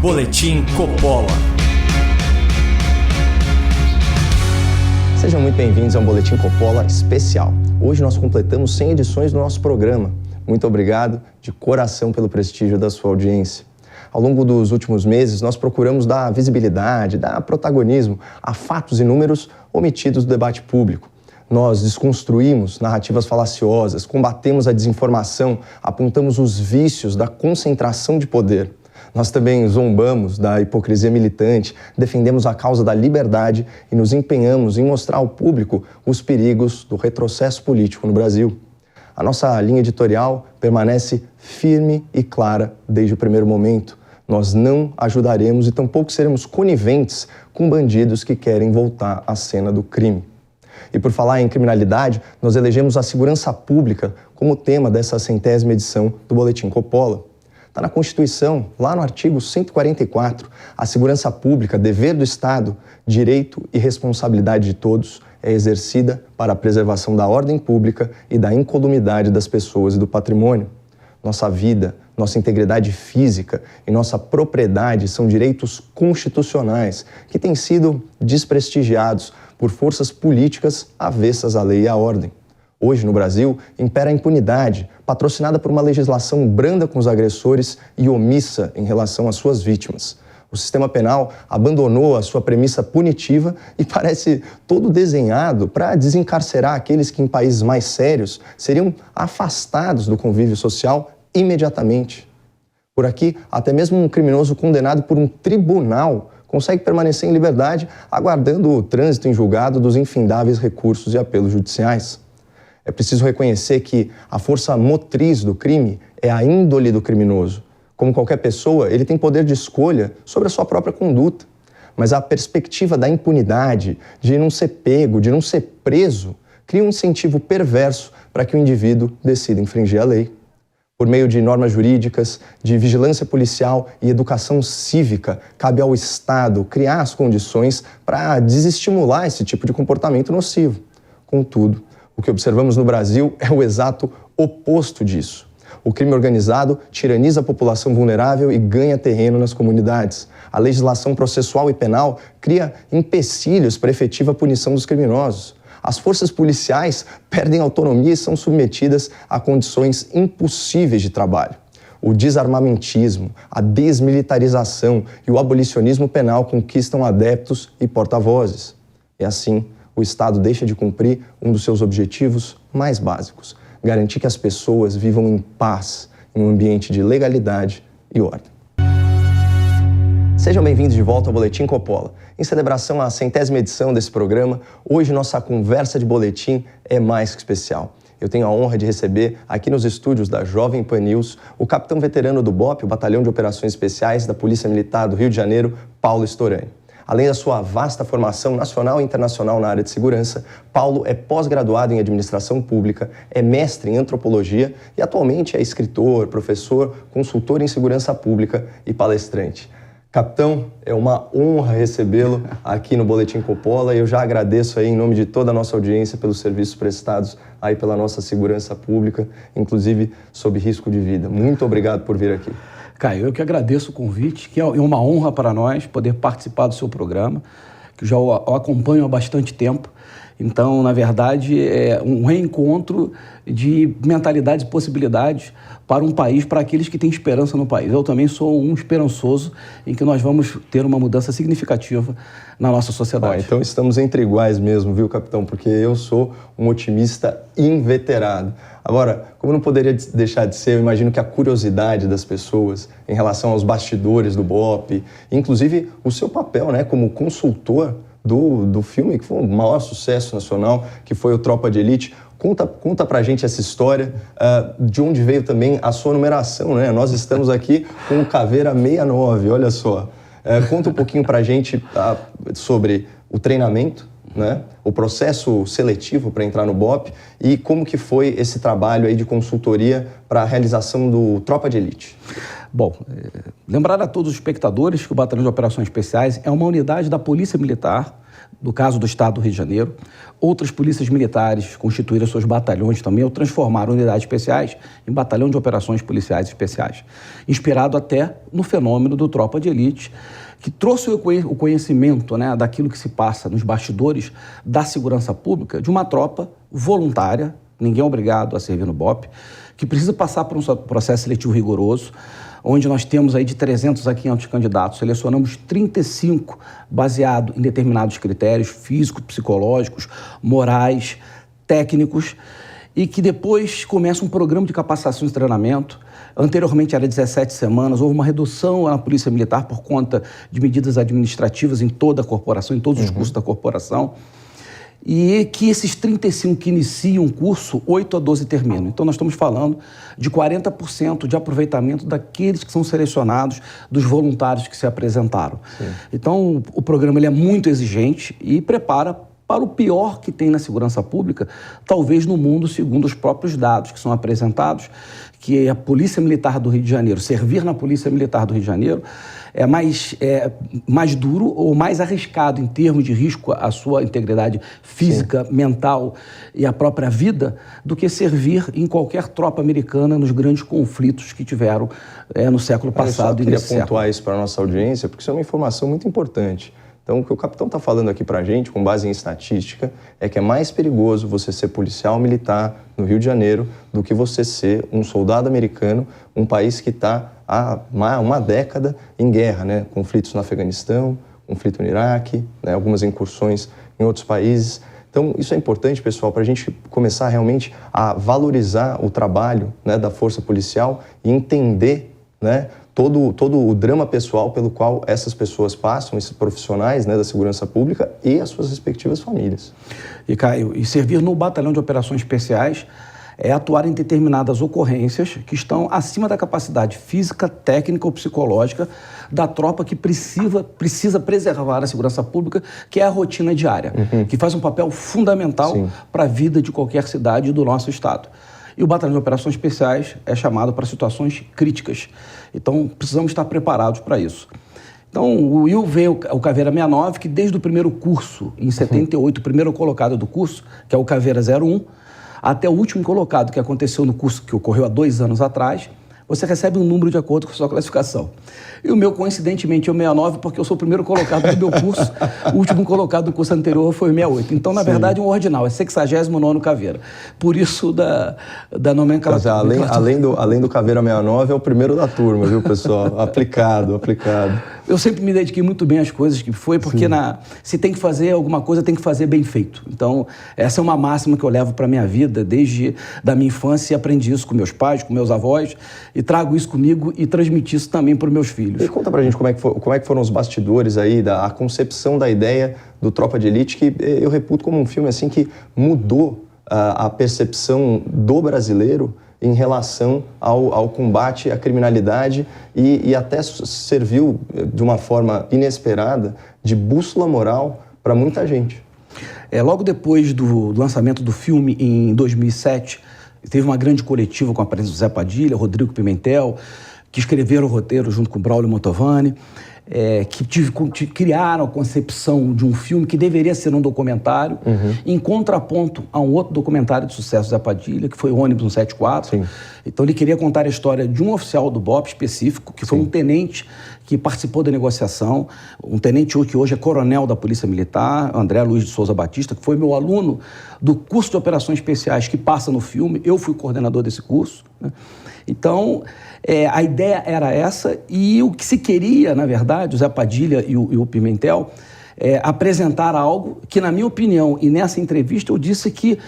Boletim Coppola. Sejam muito bem-vindos a um Boletim Coppola especial. Hoje nós completamos 100 edições do nosso programa. Muito obrigado de coração pelo prestígio da sua audiência. Ao longo dos últimos meses, nós procuramos dar visibilidade, dar protagonismo a fatos e números omitidos do debate público. Nós desconstruímos narrativas falaciosas, combatemos a desinformação, apontamos os vícios da concentração de poder. Nós também zombamos da hipocrisia militante, defendemos a causa da liberdade e nos empenhamos em mostrar ao público os perigos do retrocesso político no Brasil. A nossa linha editorial permanece firme e clara desde o primeiro momento. Nós não ajudaremos e tampouco seremos coniventes com bandidos que querem voltar à cena do crime. E por falar em criminalidade, nós elegemos a segurança pública como tema dessa 100ª edição do Boletim Coppola. Está na Constituição, lá no artigo 144, a segurança pública, dever do Estado, direito e responsabilidade de todos, é exercida para a preservação da ordem pública e da incolumidade das pessoas e do patrimônio. Nossa vida, nossa integridade física e nossa propriedade são direitos constitucionais que têm sido desprestigiados por forças políticas avessas à lei e à ordem. Hoje, no Brasil, impera a impunidade, patrocinada por uma legislação branda com os agressores e omissa em relação às suas vítimas. O sistema penal abandonou a sua premissa punitiva e parece todo desenhado para desencarcerar aqueles que, em países mais sérios, seriam afastados do convívio social imediatamente. Por aqui, até mesmo um criminoso condenado por um tribunal consegue permanecer em liberdade, aguardando o trânsito em julgado dos infindáveis recursos e apelos judiciais. É preciso reconhecer que a força motriz do crime é a índole do criminoso. Como qualquer pessoa, ele tem poder de escolha sobre a sua própria conduta. Mas a perspectiva da impunidade, de não ser pego, de não ser preso, cria um incentivo perverso para que o indivíduo decida infringir a lei. Por meio de normas jurídicas, de vigilância policial e educação cívica, cabe ao Estado criar as condições para desestimular esse tipo de comportamento nocivo. Contudo, o que observamos no Brasil é o exato oposto disso. O crime organizado tiraniza a população vulnerável e ganha terreno nas comunidades. A legislação processual e penal cria empecilhos para a efetiva punição dos criminosos. As forças policiais perdem autonomia e são submetidas a condições impossíveis de trabalho. O desarmamentismo, a desmilitarização e o abolicionismo penal conquistam adeptos e porta-vozes. E assim, o Estado deixa de cumprir um dos seus objetivos mais básicos: garantir que as pessoas vivam em paz, em um ambiente de legalidade e ordem. Sejam bem-vindos de volta ao Boletim Coppola. Em celebração à 100ª edição desse programa, hoje nossa conversa de boletim é mais que especial. Eu tenho a honra de receber aqui nos estúdios da Jovem Pan News o capitão veterano do BOP, o Batalhão de Operações Especiais da Polícia Militar do Rio de Janeiro, Paulo Storani. Além da sua vasta formação nacional e internacional na área de segurança, Paulo é pós-graduado em administração pública, é mestre em antropologia e atualmente é escritor, professor, consultor em segurança pública e palestrante. Capitão, é uma honra recebê-lo aqui no Boletim Coppola e eu já agradeço aí em nome de toda a nossa audiência pelos serviços prestados aí pela nossa segurança pública, inclusive sob risco de vida. Muito obrigado por vir aqui. Caio, eu que agradeço o convite, que é uma honra para nós poder participar do seu programa, que eu já o acompanho há bastante tempo. Então, na verdade, é um reencontro de mentalidades e possibilidades para um país, para aqueles que têm esperança no país. Eu também sou um esperançoso em que nós vamos ter uma mudança significativa na nossa sociedade. Então estamos entre iguais mesmo, viu, capitão? Porque eu sou um otimista inveterado. Agora, como não poderia deixar de ser, eu imagino que a curiosidade das pessoas em relação aos bastidores do BOP, inclusive o seu papel, né, como consultor do filme que foi o maior sucesso nacional, que foi o Tropa de Elite. Conta pra gente essa história, de onde veio também a sua numeração, né? Nós estamos aqui com o Caveira 69, olha só. Conta um pouquinho pra gente sobre o treinamento, né? O processo seletivo para entrar no BOP e como que foi esse trabalho aí de consultoria para a realização do Tropa de Elite. Bom, lembrar a todos os espectadores que o Batalhão de Operações Especiais é uma unidade da Polícia Militar, no caso do Estado do Rio de Janeiro. Outras polícias militares constituíram seus batalhões também, ou transformaram unidades especiais em batalhão de operações policiais especiais, inspirado até no fenômeno do Tropa de Elite, que trouxe o conhecimento, né, daquilo que se passa nos bastidores da segurança pública de uma tropa voluntária, ninguém é obrigado a servir no BOP, que precisa passar por um processo seletivo rigoroso, onde nós temos aí de 300 a 500 candidatos, selecionamos 35 baseado em determinados critérios físicos, psicológicos, morais, técnicos, e que depois começa um programa de capacitação e treinamento. Anteriormente era 17 semanas, houve uma redução na Polícia Militar por conta de medidas administrativas em toda a corporação, em todos os cursos da corporação. E que esses 35 que iniciam o curso, 8 a 12 terminam. Então, nós estamos falando de 40% de aproveitamento daqueles que são selecionados, dos voluntários que se apresentaram. Sim. Então, o programa ele é muito exigente e prepara para o pior que tem na segurança pública, talvez no mundo, segundo os próprios dados que são apresentados, que a Polícia Militar do Rio de Janeiro, servir na Polícia Militar do Rio de Janeiro, é mais duro ou mais arriscado em termos de risco à sua integridade física, sim, mental e à própria vida, do que servir em qualquer tropa americana nos grandes conflitos que tiveram no século passado. Eu queria pontuar isso para a nossa audiência, porque isso é uma informação muito importante. Então, o que o capitão está falando aqui para a gente, com base em estatística, é que é mais perigoso você ser policial militar no Rio de Janeiro do que você ser um soldado americano, um país que está há uma década em guerra, né? Conflitos no Afeganistão, conflito no Iraque, né? Algumas incursões em outros países. Então, isso é importante, pessoal, para a gente começar realmente a valorizar o trabalho, né, da força policial e entender, né, todo o drama pessoal pelo qual essas pessoas passam, esses profissionais, né, da segurança pública e as suas respectivas famílias. E, Caio, servir no Batalhão de Operações Especiais é atuar em determinadas ocorrências que estão acima da capacidade física, técnica ou psicológica da tropa que precisa preservar a segurança pública, que é a rotina diária, que faz um papel fundamental para a vida de qualquer cidade do nosso estado. E o Batalhão de Operações Especiais é chamado para situações críticas. Então, precisamos estar preparados para isso. Então, o Will veio o Caveira 69, que desde o primeiro curso, em 78, o primeiro colocado do curso, que é o Caveira 01, até o último colocado, que aconteceu no curso que ocorreu há 2 anos atrás, você recebe um número de acordo com a sua classificação. E o meu, coincidentemente, é o 69, porque eu sou o primeiro colocado do meu curso. O último colocado do curso anterior foi o 68. Então, na verdade, um ordinal, é 69º Caveira. Por isso, da nomenclatura. Além do Caveira 69, é o primeiro da turma, viu, pessoal? Aplicado. Eu sempre me dediquei muito bem às coisas que foi, porque se tem que fazer alguma coisa, tem que fazer bem feito. Então, essa é uma máxima que eu levo para a minha vida, desde da minha infância, e aprendi isso com meus pais, com meus avós, e trago isso comigo e transmiti isso também para os meus filhos. E conta pra gente como é que foram os bastidores aí, a concepção da ideia do Tropa de Elite, que eu reputo como um filme assim que mudou a percepção do brasileiro em relação ao combate à criminalidade e até serviu de uma forma inesperada de bússola moral para muita gente. Logo depois do lançamento do filme, em 2007, teve uma grande coletiva com a presença do Zé Padilha, Rodrigo Pimentel, que escreveram o roteiro junto com o Braulio Mantovani, que criaram a concepção de um filme que deveria ser um documentário, em contraponto a um outro documentário de sucesso do Zé Padilha, que foi o Ônibus 174. Sim. Então ele queria contar a história de um oficial do BOP específico, que foi um tenente que participou da negociação, um tenente que hoje é coronel da Polícia Militar, André Luiz de Souza Batista, que foi meu aluno do curso de Operações Especiais que passa no filme. Eu fui coordenador desse curso, né? Então, a ideia era essa, e o que se queria, na verdade, o Zé Padilha e o Pimentel, apresentar algo que, na minha opinião, e nessa entrevista eu disse que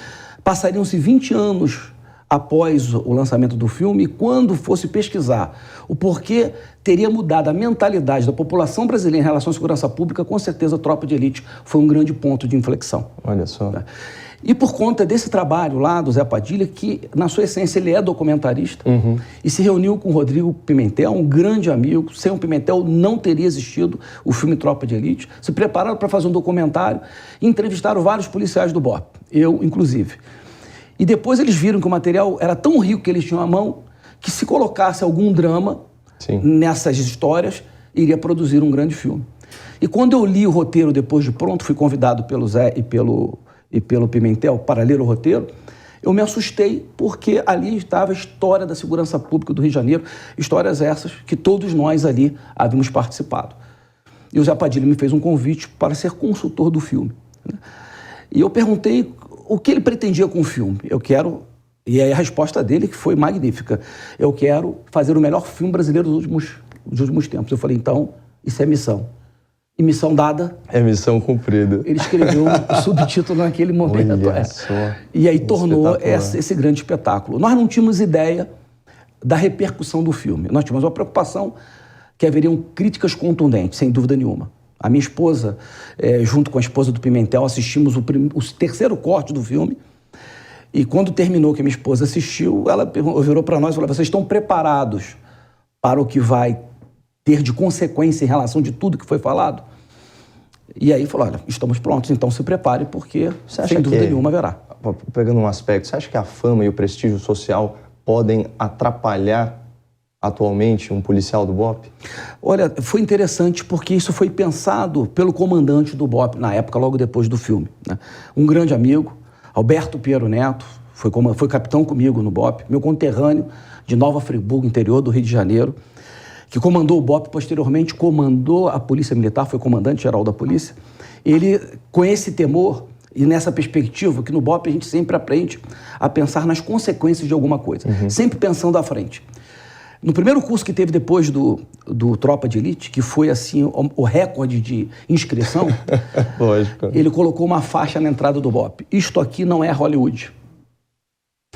passariam-se 20 anos após o lançamento do filme, e quando fosse pesquisar o porquê teria mudado a mentalidade da população brasileira em relação à segurança pública, com certeza a Tropa de Elite foi um grande ponto de inflexão. Olha só. E por conta desse trabalho lá do Zé Padilha, que na sua essência ele é documentarista, e se reuniu com o Rodrigo Pimentel, um grande amigo. Sem o Pimentel não teria existido o filme Tropa de Elite. Se prepararam para fazer um documentário e entrevistaram vários policiais do BOP, eu inclusive. E depois eles viram que o material era tão rico que eles tinham à mão, que se colocasse algum drama, nessas histórias, iria produzir um grande filme. E quando eu li o roteiro depois de pronto, fui convidado pelo Zé e pelo Pimentel para ler o roteiro, eu me assustei porque ali estava a história da segurança pública do Rio de Janeiro, histórias essas que todos nós ali havíamos participado. E o Zé Padilha me fez um convite para ser consultor do filme. E eu perguntei o que ele pretendia com o filme. E aí a resposta dele que foi magnífica. Eu quero fazer o melhor filme brasileiro dos últimos tempos. Eu falei, então, isso é missão. E missão dada... É missão cumprida. Ele escreveu o subtítulo naquele momento. Olha só, e aí tornou esse grande espetáculo. Nós não tínhamos ideia da repercussão do filme. Nós tínhamos uma preocupação que haveriam críticas contundentes, sem dúvida nenhuma. A minha esposa, junto com a esposa do Pimentel, assistimos o terceiro corte do filme. E quando terminou, que a minha esposa assistiu, ela virou para nós e falou, vocês estão preparados para o que vai ter de consequência em relação de tudo que foi falado? E aí falou, olha, estamos prontos, então se prepare, porque sem dúvida nenhuma haverá. Pegando um aspecto, você acha que a fama e o prestígio social podem atrapalhar atualmente um policial do BOPE? Olha, foi interessante porque isso foi pensado pelo comandante do BOPE na época, logo depois do filme, né? Um grande amigo, Alberto Piero Neto, foi capitão comigo no BOPE, meu conterrâneo de Nova Friburgo, interior do Rio de Janeiro, que comandou o BOPE, posteriormente comandou a Polícia Militar, foi comandante-geral da Polícia. Ele, com esse temor e nessa perspectiva, que no BOPE a gente sempre aprende a pensar nas consequências de alguma coisa, sempre pensando à frente. No primeiro curso que teve depois do Tropa de Elite, que foi assim o recorde de inscrição, Lógico. Ele colocou uma faixa na entrada do BOPE. Isto aqui não é Hollywood.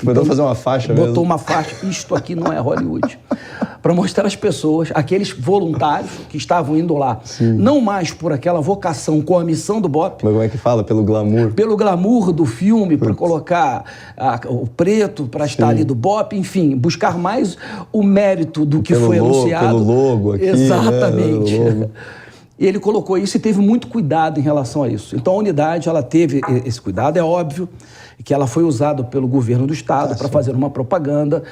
Mandou fazer uma faixa mesmo? Botou uma faixa, isto aqui não é Hollywood. Para mostrar às pessoas, aqueles voluntários que estavam indo lá, não mais por aquela vocação com a missão do BOPE. Mas como é que fala? Pelo glamour? Pelo glamour do filme, para colocar o preto, para estar ali do BOPE, enfim, buscar mais o mérito do que foi anunciado. Pelo logo aqui, exatamente. Né? Logo. E ele colocou isso e teve muito cuidado em relação a isso. Então a unidade, ela teve esse cuidado, é óbvio que ela foi usada pelo governo do estado para fazer uma propaganda.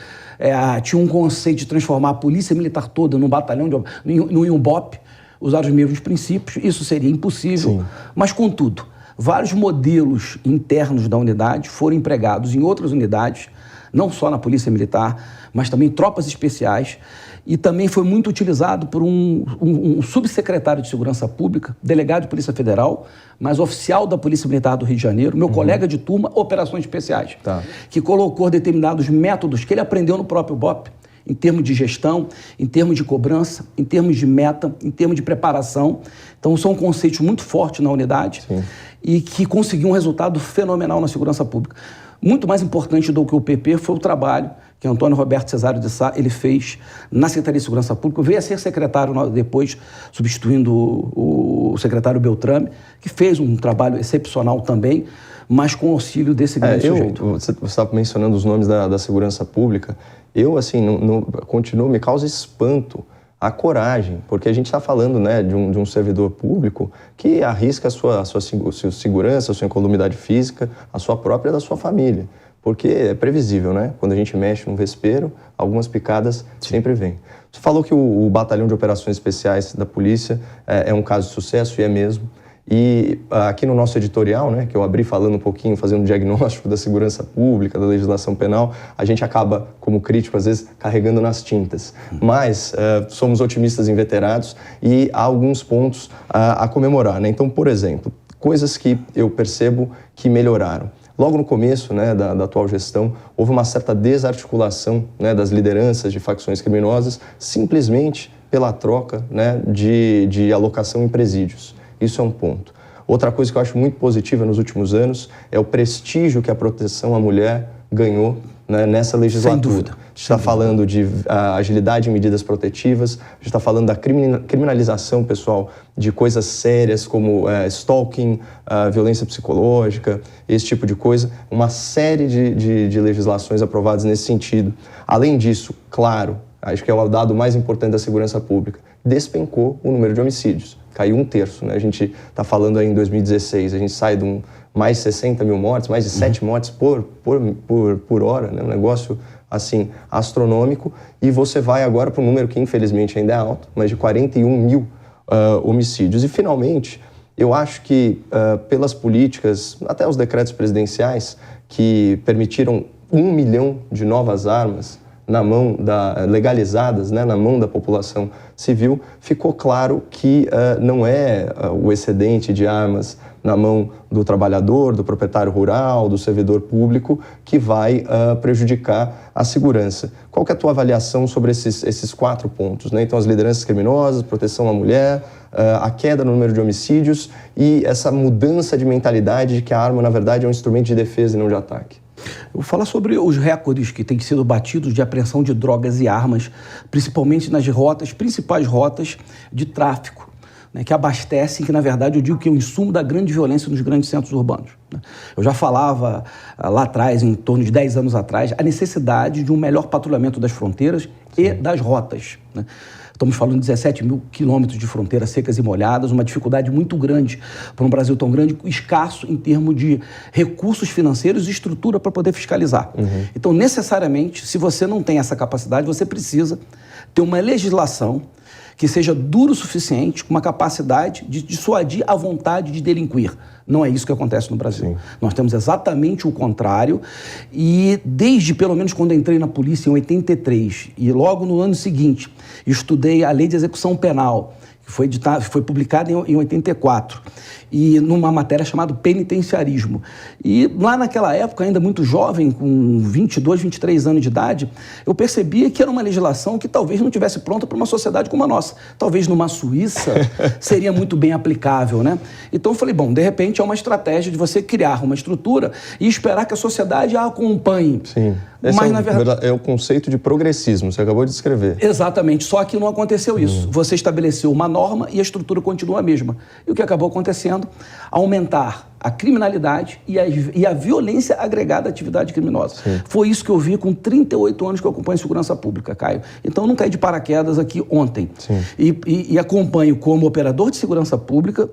Tinha um conceito de transformar a polícia militar toda num batalhão, num BOPE, usar os mesmos princípios. Isso seria impossível, mas contudo, vários modelos internos da unidade foram empregados em outras unidades, não só na Polícia Militar, mas também tropas especiais, e também foi muito utilizado por um subsecretário de Segurança Pública, delegado de Polícia Federal, mas oficial da Polícia Militar do Rio de Janeiro, meu colega de turma, Operações Especiais, que colocou determinados métodos que ele aprendeu no próprio BOPE, em termos de gestão, em termos de cobrança, em termos de meta, em termos de preparação. Então, são conceitos muito fortes na unidade e que conseguiu um resultado fenomenal na segurança pública. Muito mais importante do que o PP foi o trabalho que Antônio Roberto Cesário de Sá ele fez na Secretaria de Segurança Pública. Veio a ser secretário depois, substituindo o secretário Beltrame, que fez um trabalho excepcional também, mas com o auxílio desse grande sujeito. Você estava mencionando os nomes da segurança pública. Eu, assim, continuo, me causa espanto a coragem, porque a gente está falando, né, de um servidor público que arrisca a sua segurança, a sua incolumidade física, a sua própria e da sua família. Porque é previsível, né? Quando a gente mexe num vespeiro, algumas picadas sempre vêm. Você falou que o Batalhão de Operações Especiais da Polícia é um caso de sucesso, e é mesmo. E aqui no nosso editorial, né, que eu abri falando um pouquinho, fazendo um diagnóstico da segurança pública, da legislação penal, a gente acaba, como crítico, às vezes, carregando nas tintas. Mas somos otimistas inveterados e há alguns pontos a comemorar, né? Então, por exemplo, coisas que eu percebo que melhoraram. Logo no começo, né, da atual gestão, houve uma certa desarticulação, né, das lideranças de facções criminosas, simplesmente pela troca, né, de alocação em presídios. Isso é um ponto. Outra coisa que eu acho muito positiva nos últimos anos é o prestígio que a proteção à mulher ganhou, né, nessa legislatura. Sem dúvida. A gente está falando de agilidade em medidas protetivas, a gente está falando da criminalização, pessoal, de coisas sérias como stalking, violência psicológica, esse tipo de coisa. Uma série de legislações aprovadas nesse sentido. Além disso, claro, acho que é o dado mais importante da segurança pública, despencou o número de homicídios. Caiu 1/3, né? A gente está falando aí em 2016, a gente sai de mais de 60 mil mortes, mais de 7 mortes por hora, né? Um negócio assim, astronômico, e você vai agora para um número que infelizmente ainda é alto, mas de 41 mil homicídios. E finalmente, eu acho que pelas políticas, até os decretos presidenciais, que permitiram 1 milhão de novas armas legalizadas, né, na mão da população civil, ficou claro que não é o excedente de armas na mão do trabalhador, do proprietário rural, do servidor público, que vai prejudicar a segurança. Qual que é a tua avaliação sobre esses 4 pontos, né? Então, as lideranças criminosas, proteção à mulher, a queda no número de homicídios e essa mudança de mentalidade de que a arma, na verdade, é um instrumento de defesa e não de ataque. Eu vou falar sobre os recordes que têm sido batidos de apreensão de drogas e armas, principalmente nas principais rotas de tráfico, né, que abastecem, que na verdade eu digo que é o insumo da grande violência nos grandes centros urbanos. Né? Eu já falava lá atrás, em torno de 10 anos atrás, a necessidade de um melhor patrulhamento das fronteiras e das rotas. Né? Estamos falando de 17 mil quilômetros de fronteiras secas e molhadas, uma dificuldade muito grande para um Brasil tão grande, escasso em termos de recursos financeiros e estrutura para poder fiscalizar. Então, necessariamente, se você não tem essa capacidade, você precisa ter uma legislação que seja dura o suficiente, com uma capacidade de dissuadir a vontade de delinquir. Não é isso que acontece no Brasil. Sim. Nós temos exatamente o contrário e desde, pelo menos, quando entrei na polícia em 83 e logo no ano seguinte, estudei a Lei de Execução Penal, que foi publicada em 84, e numa matéria chamada penitenciarismo. E lá naquela época, ainda muito jovem, com 22, 23 anos de idade, eu percebia que era uma legislação que talvez não estivesse pronta para uma sociedade como a nossa. Talvez numa Suíça seria muito bem aplicável, né? Então eu falei, bom, de repente é uma estratégia de você criar uma estrutura e esperar que a sociedade a acompanhe. Sim. Mas, na verdade, é o conceito de progressismo, você acabou de descrever. Exatamente, só que não aconteceu isso. Você estabeleceu uma norma e a estrutura continua a mesma. E o que acabou acontecendo? Aumentar a criminalidade e a violência agregada à atividade criminosa. Sim. Foi isso que eu vi com 38 anos que eu acompanho segurança pública, Caio. Então, eu não caí de paraquedas aqui ontem. E acompanho como operador de segurança pública,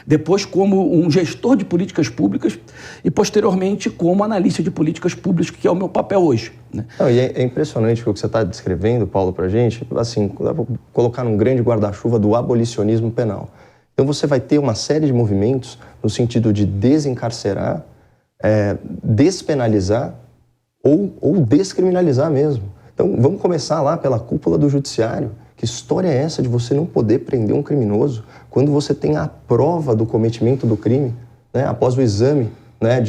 depois como um gestor de políticas públicas e, posteriormente, como analista de políticas públicas, que é o meu papel hoje. Né? Não, e é impressionante o que você está descrevendo, Paulo, para a gente. Assim, vou colocar num grande guarda-chuva do abolicionismo penal. Então você vai ter uma série de movimentos no sentido de desencarcerar, despenalizar ou descriminalizar mesmo. Então vamos começar lá pela cúpula do judiciário. Que história é essa de você não poder prender um criminoso quando você tem a prova do cometimento do crime, né, após o exame, né,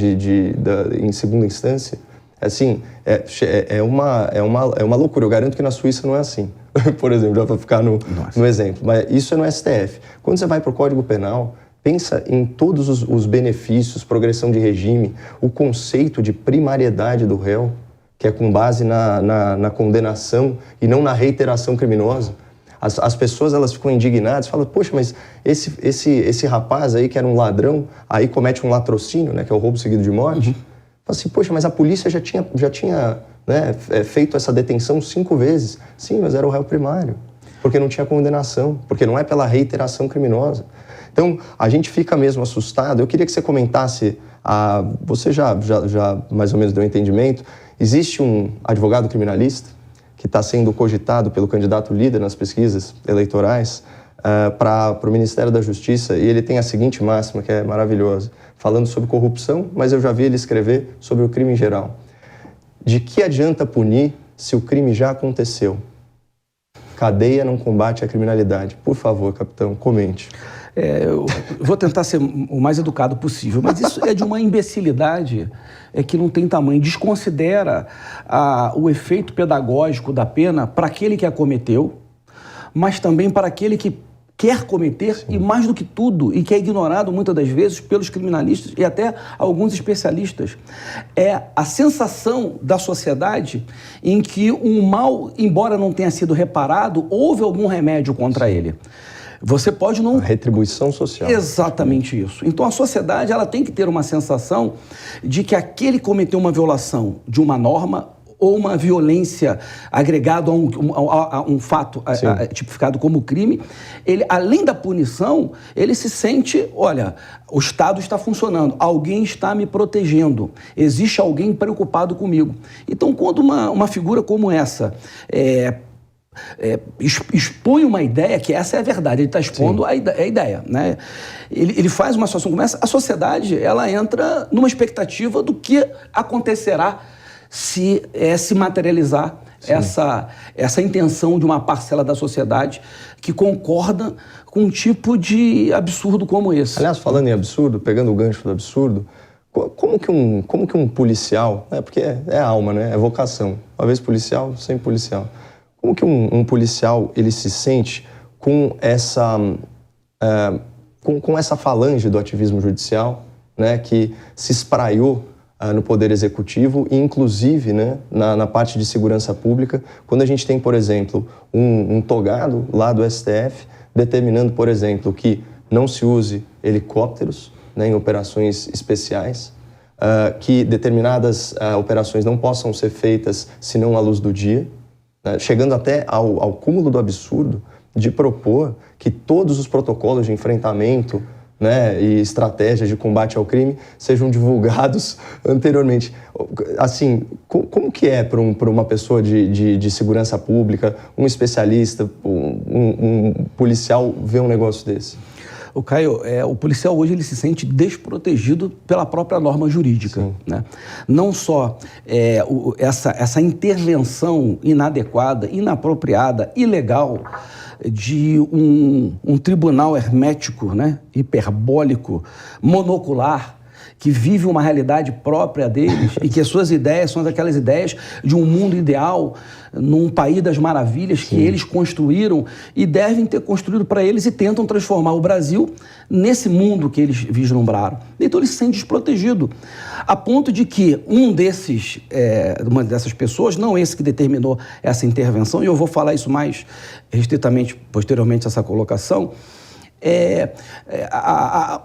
em segunda instância? Assim, é uma loucura. Eu garanto que na Suíça não é assim. Por exemplo, já para ficar no exemplo. Mas isso é no STF. Quando você vai para o Código Penal, pensa em todos os benefícios, progressão de regime, o conceito de primariedade do réu, que é com base na condenação e não na reiteração criminosa. As pessoas, elas ficam indignadas, falam, poxa, mas esse rapaz aí que era um ladrão, aí comete um latrocínio, né, que é o roubo seguido de morte. Fala assim, poxa, mas a polícia já tinha né, feito essa detenção 5 vezes. Sim, mas era o réu primário, porque não tinha condenação, porque não é pela reiteração criminosa. Então, a gente fica mesmo assustado. Eu queria que você comentasse, você já mais ou menos deu um entendimento, existe um advogado criminalista que está sendo cogitado pelo candidato líder nas pesquisas eleitorais para o Ministério da Justiça, e ele tem a seguinte máxima, que é maravilhosa, falando sobre corrupção, mas eu já vi ele escrever sobre o crime em geral. De que adianta punir se o crime já aconteceu? Cadeia não combate a criminalidade. Por favor, capitão, comente. Eu vou tentar ser o mais educado possível, mas isso é de uma imbecilidade que não tem tamanho. Desconsidera o efeito pedagógico da pena para aquele que a cometeu, mas também para aquele que quer cometer. Sim. E mais do que tudo, e que é ignorado muitas das vezes pelos criminalistas e até alguns especialistas, é a sensação da sociedade em que um mal, embora não tenha sido reparado, houve algum remédio contra ele. Você pode não... A retribuição social. Exatamente isso. Então a sociedade ela tem que ter uma sensação de que aquele que cometeu uma violação de uma norma ou uma violência agregado a um fato tipificado como crime, ele, além da punição, ele se sente, olha, o Estado está funcionando, alguém está me protegendo, existe alguém preocupado comigo. Então, quando uma figura como essa expõe uma ideia, que essa é a verdade, ele está expondo a ideia, né? Ele faz uma situação como essa, a sociedade ela entra numa expectativa do que acontecerá se materializar essa intenção de uma parcela da sociedade que concorda com um tipo de absurdo como esse. Aliás, falando em absurdo, pegando o gancho do absurdo, como que um policial, porque é alma, né? É vocação, uma vez policial, sempre policial. Como que um policial ele se sente com essa falange do ativismo judicial, né, que se espraiou no Poder Executivo e, inclusive, né, na parte de segurança pública, quando a gente tem, por exemplo, um togado lá do STF determinando, por exemplo, que não se use helicópteros, né, em operações especiais, que determinadas operações não possam ser feitas senão à luz do dia, chegando até ao cúmulo do absurdo de propor que todos os protocolos de enfrentamento, né, e estratégias de combate ao crime sejam divulgados anteriormente. Assim, como que é para uma pessoa de segurança pública, um especialista, um policial ver um negócio desse? O Caio, o policial hoje ele se sente desprotegido pela própria norma jurídica, né? Não só essa intervenção inadequada, inapropriada, ilegal de um tribunal hermético, né, hiperbólico, monocular, que vive uma realidade própria deles e que as suas ideias são aquelas ideias de um mundo ideal, num país das maravilhas que eles construíram e devem ter construído para eles e tentam transformar o Brasil nesse mundo que eles vislumbraram. Então ele se sente desprotegido, a ponto de que uma dessas pessoas, não esse que determinou essa intervenção, e eu vou falar isso mais restritamente posteriormente a essa colocação,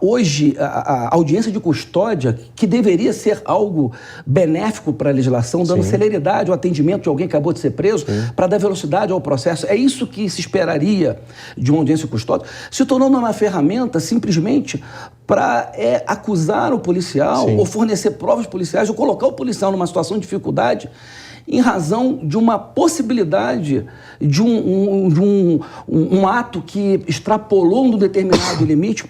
hoje, a audiência de custódia, que deveria ser algo benéfico para a legislação, dando celeridade ao atendimento de alguém que acabou de ser preso, para dar velocidade ao processo, é isso que se esperaria de uma audiência de custódia, se tornou uma ferramenta simplesmente para acusar o policial, ou fornecer provas policiais, ou colocar o policial numa situação de dificuldade, em razão de uma possibilidade de um ato que extrapolou um determinado limite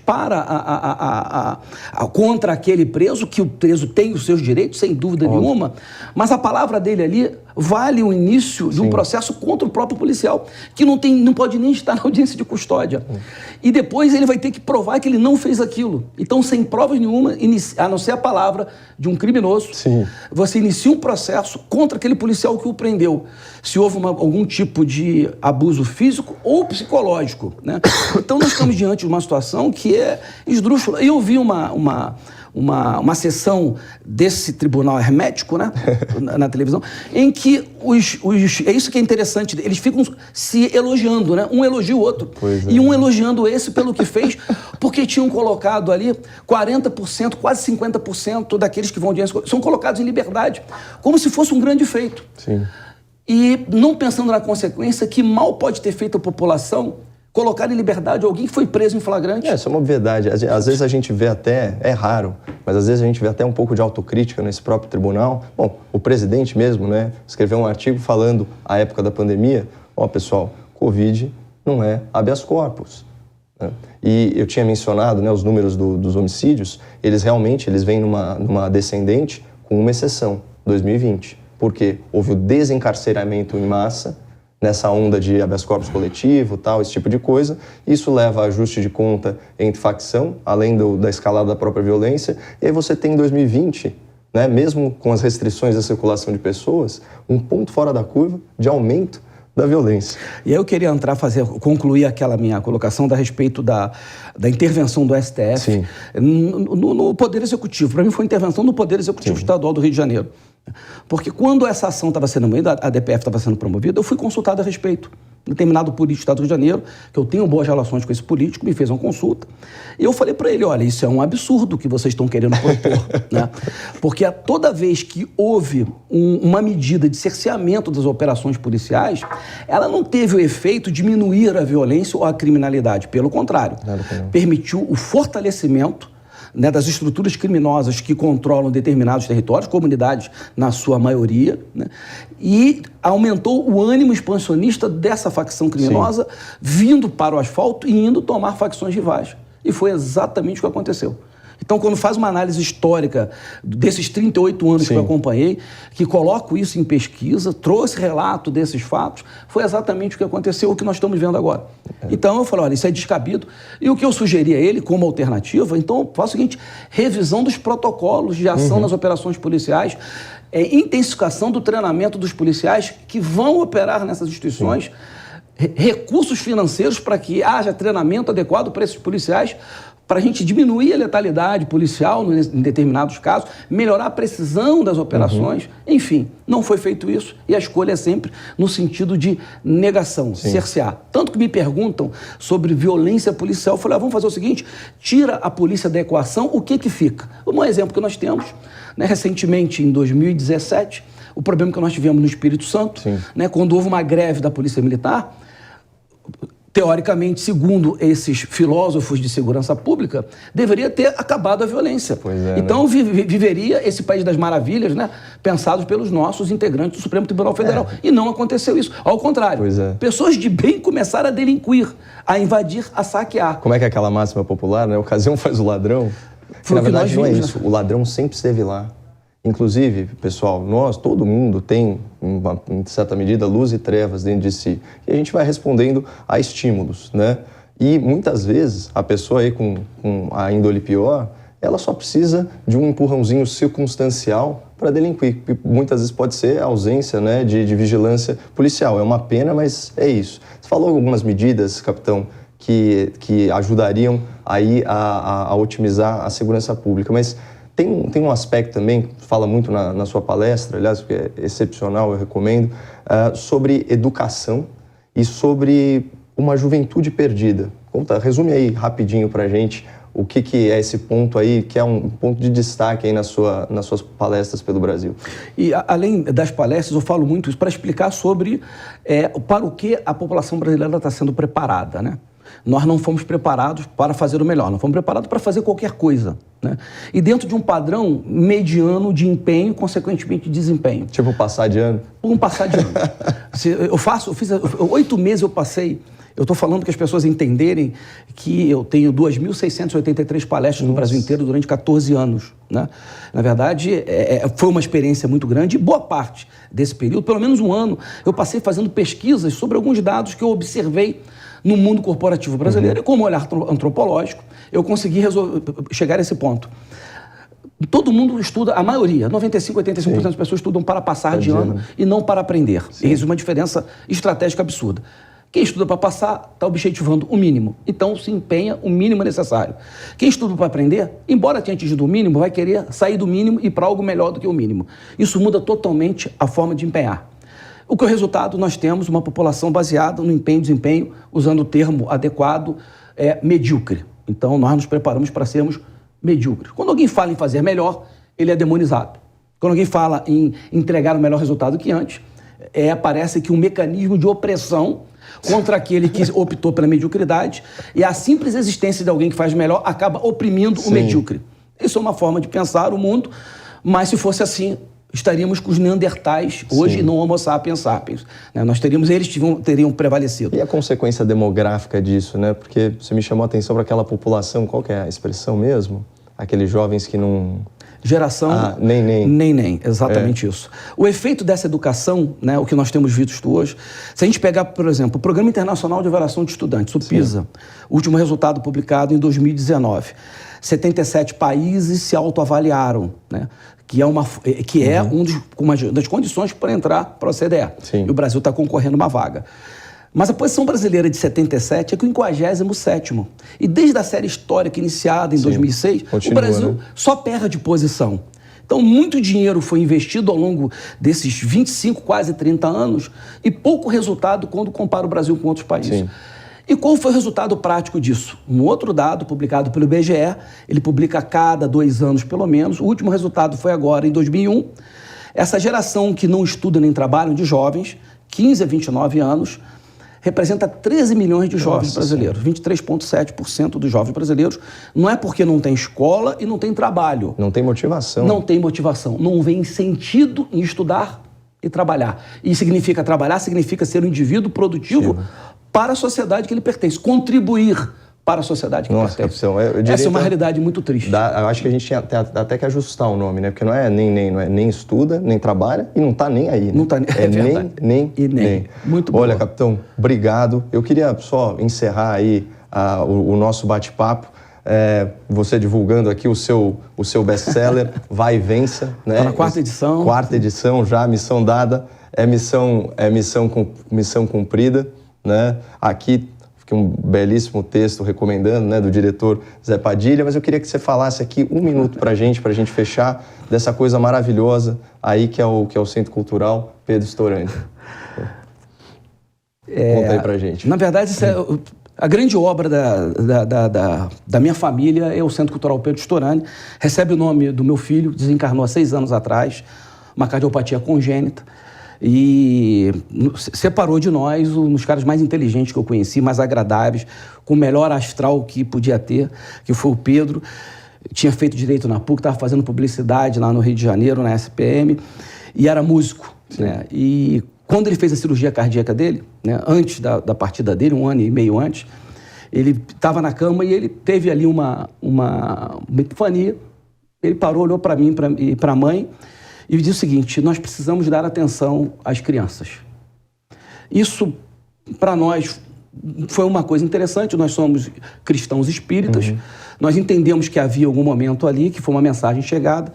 contra aquele preso, que o preso tem os seus direitos, sem dúvida nenhuma, mas a palavra dele ali vale o início de um processo contra o próprio policial, que não pode nem estar na audiência de custódia. E depois ele vai ter que provar que ele não fez aquilo. Então, sem provas nenhuma, a não ser a palavra de um criminoso, você inicia um processo contra aquele policial que o prendeu, se houve algum tipo de abuso físico ou psicológico, né? Então, nós estamos diante de uma situação que é esdrúxula. Eu vi uma sessão desse tribunal hermético, né, na televisão, em que é isso que é interessante, eles ficam se elogiando, né? Um elogia o outro. E um elogiando esse pelo que fez, porque tinham colocado ali 40%, quase 50% daqueles que vão à audiência são colocados em liberdade, como se fosse um grande feito. E não pensando na consequência que mal pode ter feito a população colocar em liberdade alguém que foi preso em flagrante. Isso é uma obviedade. Às vezes a gente vê até, é raro, mas às vezes a gente vê até um pouco de autocrítica nesse próprio tribunal. Bom, o presidente mesmo, né, escreveu um artigo falando, à época da pandemia, pessoal, Covid não é habeas corpus. Né? E eu tinha mencionado, né, os números dos homicídios, eles vêm numa descendente com uma exceção, 2020. Porque houve o desencarceramento em massa, nessa onda de habeas corpus coletivo, tal, esse tipo de coisa. Isso leva a ajuste de conta entre facção, além da escalada da própria violência. E aí você tem em 2020, né, mesmo com as restrições da circulação de pessoas, um ponto fora da curva de aumento da violência. E aí eu queria concluir aquela minha colocação a respeito da intervenção do STF no Poder Executivo. Para mim foi intervenção no Poder Executivo Estadual do Rio de Janeiro. Porque quando essa ação estava sendo movida, a DPF estava sendo promovida, eu fui consultado a respeito. determinado político do Estado do Rio de Janeiro, que eu tenho boas relações com esse político, me fez uma consulta, e eu falei para ele, olha, isso é um absurdo que vocês estão querendo propor, né? Porque toda vez que houve uma medida de cerceamento das operações policiais, ela não teve o efeito de diminuir a violência ou a criminalidade, pelo contrário, permitiu o fortalecimento, né, das estruturas criminosas que controlam determinados territórios, comunidades na sua maioria, né, e aumentou o ânimo expansionista dessa facção criminosa, vindo para o asfalto e indo tomar facções rivais. E foi exatamente o que aconteceu. Então, quando faz uma análise histórica desses 38 anos que eu acompanhei, que coloco isso em pesquisa, trouxe relato desses fatos, foi exatamente o que aconteceu, o que nós estamos vendo agora. Então, eu falei, olha, isso é descabido. E o que eu sugeri a ele como alternativa, então, faço o seguinte, revisão dos protocolos de ação nas operações policiais, intensificação do treinamento dos policiais que vão operar nessas instituições, recursos financeiros para que haja treinamento adequado para esses policiais, para a gente diminuir a letalidade policial em determinados casos, melhorar a precisão das operações. Enfim, não foi feito isso e a escolha é sempre no sentido de negação, cercear. Tanto que me perguntam sobre violência policial, eu falei, vamos fazer o seguinte, tira a polícia da equação, o que fica? Um exemplo que nós temos, né, recentemente, em 2017, o problema que nós tivemos no Espírito Santo, né, quando houve uma greve da Polícia Militar, teoricamente, segundo esses filósofos de segurança pública, deveria ter acabado a violência. Então, viveria esse país das maravilhas, né, pensados pelos nossos integrantes do Supremo Tribunal Federal. E não aconteceu isso. Ao contrário, pessoas de bem começaram a delinquir, a invadir, a saquear. Como é que é aquela máxima popular, né? A ocasião faz o ladrão. Na verdade, não é isso. O ladrão sempre esteve lá. Inclusive, pessoal, todo mundo tem, em certa medida, luz e trevas dentro de si. E a gente vai respondendo a estímulos, né? E muitas vezes, a pessoa aí com a índole pior, ela só precisa de um empurrãozinho circunstancial para delinquir. Muitas vezes pode ser a ausência, né, de vigilância policial. É uma pena, mas é isso. Você falou algumas medidas, capitão, que ajudariam aí a otimizar a segurança pública, mas tem um aspecto também, fala muito na sua palestra, aliás, que é excepcional, eu recomendo, sobre educação e sobre uma juventude perdida. Resume aí rapidinho para a gente o que é esse ponto aí, que é um ponto de destaque aí nas suas palestras pelo Brasil. E além das palestras, eu falo muito isso para explicar sobre para o que a população brasileira está sendo preparada, né? Nós não fomos preparados para fazer o melhor, nós fomos preparados para fazer qualquer coisa, né? E dentro de um padrão mediano de empenho, consequentemente de desempenho. Tipo passar de ano? Passar de ano. Eu fiz 8 meses eu passei, eu estou falando que as pessoas entenderem que eu tenho 2.683 palestras no Brasil inteiro durante 14 anos, né? Na verdade, foi uma experiência muito grande e boa parte desse período, pelo menos um ano, eu passei fazendo pesquisas sobre alguns dados que eu observei no mundo corporativo brasileiro, e com um olhar antropológico, eu consegui chegar a esse ponto. Todo mundo estuda, a maioria, 95%, 85% das pessoas estudam para passar de ano e não para aprender. E isso é uma diferença estratégica absurda. Quem estuda para passar está objetivando o mínimo, então se empenha o mínimo necessário. Quem estuda para aprender, embora tenha atingido o mínimo, vai querer sair do mínimo e ir para algo melhor do que o mínimo. Isso muda totalmente a forma de empenhar. O que é o resultado? Nós temos uma população baseada no empenho e desempenho, usando o termo adequado, medíocre. Então, nós nos preparamos para sermos medíocres. Quando alguém fala em fazer melhor, ele é demonizado. Quando alguém fala em entregar o melhor resultado que antes, parece que um mecanismo de opressão contra aquele que optou pela mediocridade, e a simples existência de alguém que faz melhor acaba oprimindo o medíocre. Isso é uma forma de pensar o mundo, mas se fosse assim, estaríamos com os neandertais hoje e não homo sapiens sapiens. Eles teriam prevalecido. E a consequência demográfica disso, né? Porque você me chamou a atenção para aquela população, qual que é a expressão mesmo? Aqueles jovens que não... Geração nem, exatamente isso. O efeito dessa educação, né, o que nós temos visto hoje, se a gente pegar, por exemplo, o Programa Internacional de Avaliação de Estudantes, o PISA, o último resultado publicado em 2019, 77 países se autoavaliaram, né? Que é uma das condições para entrar para a OCDE. E o Brasil está concorrendo uma vaga. Mas a posição brasileira de 77 é o 57º. E desde a série histórica iniciada em 2006, o Brasil só perde posição. Então, muito dinheiro foi investido ao longo desses 25, quase 30 anos e pouco resultado quando compara o Brasil com outros países. Sim. E qual foi o resultado prático disso? Um outro dado publicado pelo IBGE, ele publica a cada 2 anos pelo menos, o último resultado foi agora em 2001. Essa geração que não estuda nem trabalham de jovens, 15 a 29 anos, representa 13 milhões de jovens brasileiros, 23,7% dos jovens brasileiros. Não é porque não tem escola e não tem trabalho. Não tem motivação. Não tem motivação, não vem sentido em estudar e trabalhar. E significa trabalhar, significa ser um indivíduo produtivo para a sociedade que ele pertence, contribuir para a sociedade que ele pertence. Capitão, eu diria, essa é uma realidade muito triste. Eu acho que a gente tinha até que ajustar o nome, né? Porque não é nem estuda, nem trabalha e não está nem aí. Né? Não está nem. Muito bom. Olha, capitão, obrigado. Eu queria só encerrar aí o nosso bate-papo. Você divulgando aqui o seu best-seller, Vai e Vença. Né? Está na 4ª edição. 4ª edição já, missão dada. Missão cumprida. Né? Aqui um belíssimo texto recomendando, né, do diretor Zé Padilha, mas eu queria que você falasse aqui 1 minuto pra gente fechar dessa coisa maravilhosa aí que é o Centro Cultural Pedro Storani. Conta aí pra gente. Na verdade, a grande obra da minha família é o Centro Cultural Pedro Storani. Recebe o nome do meu filho, desencarnou há 6 anos atrás, uma cardiopatia congênita. E separou de nós um dos caras mais inteligentes que eu conheci, mais agradáveis, com o melhor astral que podia ter, que foi o Pedro. Tinha feito direito na PUC, estava fazendo publicidade lá no Rio de Janeiro, na SPM, e era músico. Né? E quando ele fez a cirurgia cardíaca dele, né, antes da partida dele, 1 ano e meio antes, ele estava na cama e ele teve ali uma epifania. Ele parou, olhou para mim e para a mãe, e disse o seguinte: nós precisamos dar atenção às crianças. Isso, para nós, foi uma coisa interessante. Nós somos cristãos espíritas, nós entendemos que havia algum momento ali, que foi uma mensagem chegada.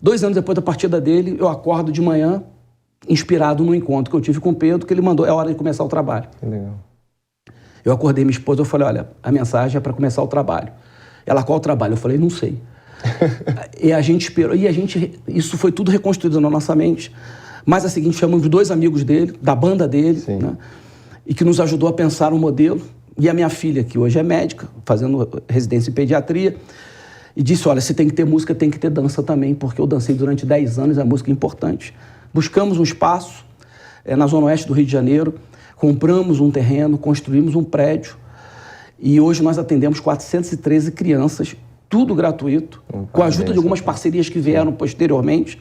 2 anos depois da partida dele, eu acordo de manhã, inspirado no encontro que eu tive com o Pedro, que ele mandou: é hora de começar o trabalho. Que legal. Eu acordei minha esposa, eu falei: olha, a mensagem é para começar o trabalho. Ela: qual o trabalho? Eu falei: não sei. E a gente esperou, isso foi tudo reconstruído na nossa mente. Mas a seguinte, chamamos 2 amigos dele, da banda dele, né, e que nos ajudou a pensar um modelo. E a minha filha, que hoje é médica, fazendo residência em pediatria, e disse: olha, se tem que ter música, tem que ter dança também, porque eu dancei durante 10 anos, a música é importante. Buscamos um espaço na zona oeste do Rio de Janeiro, compramos um terreno, construímos um prédio, e hoje nós atendemos 413 crianças, tudo gratuito, com a ajuda de algumas parcerias que vieram posteriormente,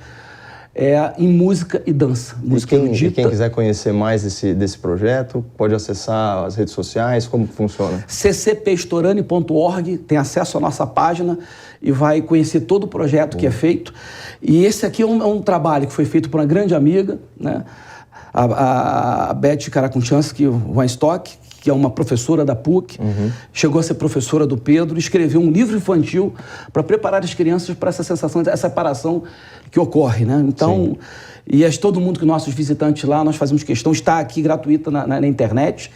em música e dança. Música erudita. E quem quiser conhecer mais desse projeto, pode acessar as redes sociais, como funciona? ccpstorani.org, tem acesso à nossa página e vai conhecer todo o projeto que é feito. E esse aqui é um trabalho que foi feito por uma grande amiga, né? A Beth Karakuchansky-Weinstock, que é uma professora da PUC, chegou a ser professora do Pedro, escreveu um livro infantil para preparar as crianças para essa sensação, essa separação que ocorre, né? Então, todo mundo que nossos visitantes lá, nós fazemos questão, está aqui gratuita na internet,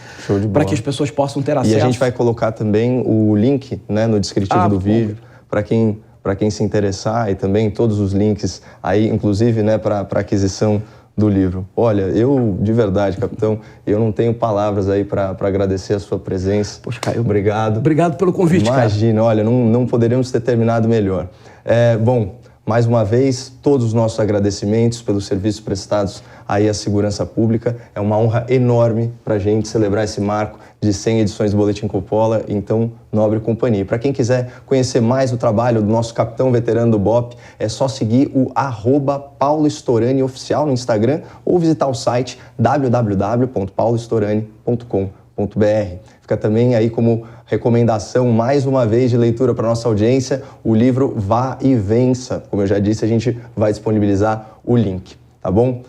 para que as pessoas possam ter acesso. E a gente vai colocar também o link, né, no descritivo do vídeo, para quem se interessar, e também todos os links aí, inclusive, né, para aquisição do livro. Olha, eu, de verdade, capitão, eu não tenho palavras aí para agradecer a sua presença. Poxa, Caio, obrigado. Obrigado pelo convite, cara. Imagina, olha, não poderíamos ter terminado melhor. Bom, mais uma vez, todos os nossos agradecimentos pelos serviços prestados aí à segurança pública. É uma honra enorme para a gente celebrar esse marco de 100 edições do Boletim Coppola, então, nobre companhia. Para quem quiser conhecer mais o trabalho do nosso capitão veterano do BOPE, é só seguir o @PauloStorani oficial no Instagram ou visitar o site www.paulostorani.com.br. Fica também aí como recomendação, mais uma vez, de leitura para nossa audiência, o livro Vá e Vença. Como eu já disse, a gente vai disponibilizar o link, tá bom?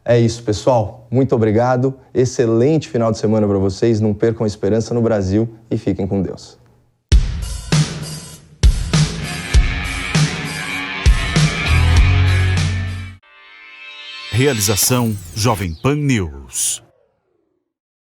É isso, pessoal. Muito obrigado. Excelente final de semana para vocês. Não percam a esperança no Brasil e fiquem com Deus. Realização Jovem Pan News.